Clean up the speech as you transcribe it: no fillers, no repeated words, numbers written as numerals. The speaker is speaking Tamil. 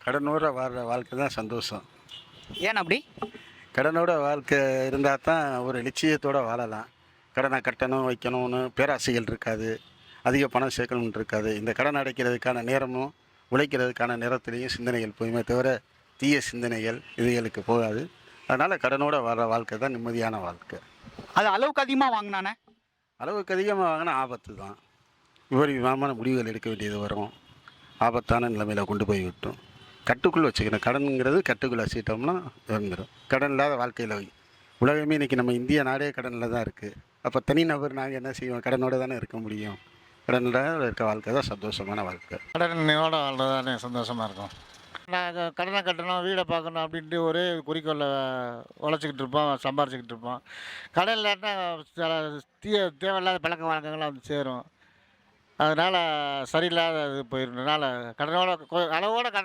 கடனோட வாழ்கிற வாழ்க்கை தான் சந்தோஷம். ஏன் அப்படி? கடனோட வாழ்க்கை இருந்தால் தான் ஒரு லட்சியத்தோடு வாழலாம். கடனை கட்டணும் வைக்கணும்னு பேராசைகள் இருக்காது. அதிக பணம் சேர்க்கணும்னு இருக்காது. இந்த கடன் அடைக்கிறதுக்கான நேரமும் உழைக்கிறதுக்கான நேரத்துலேயும் சிந்தனைகள் போயுமே தவிர தீய சிந்தனைகள் இதுகளுக்கு போகாது. அதனால் கடனோட வாழ்கிற வாழ்க்கை தான் நிம்மதியான வாழ்க்கை. அது அளவுக்கு அதிகமாக வாங்கினானே. அளவுக்கு அதிகமாக வாங்கினா ஆபத்து தான். விபரீதமான முடிவுகள் எடுக்க வேண்டியது வரும். ஆபத்தான நிலைமையில் கொண்டு போய் விட்டோம். கட்டுக்குள்ளே வச்சுக்கணும். கடனுங்கிறது கட்டுக்குள்ளே வச்சுக்கிட்டோம்னா வந்துடும். கடன் இல்லாத வாழ்க்கையில் உலகமே இன்றைக்கி நம்ம இந்திய நாடே கடனில் தான் இருக்குது. அப்போ தனிநபர் நாங்கள் என்ன செய்வோம்? கடனோடு தானே இருக்க முடியும். கடனில் இருக்க வாழ்க்கை தான் சந்தோஷமான வாழ்க்கை. கடனோட வாழ்றது தானே சந்தோஷமாக இருக்கும். நாங்கள் கடனை கட்டணும், வீடை பார்க்கணும் அப்படின்ட்டு ஒரே குறிக்கோளில் உழைச்சிக்கிட்டு இருப்போம், சம்பாரிச்சிக்கிட்டு இருப்போம். கடன் இல்லாட்டா சில தேவையில்லாத பழக்க வழக்கங்கள்லாம் வந்து சேரும். அதனால் சரியில்லாத இது போயிருந்தனால கடனோட அளவோட கடன்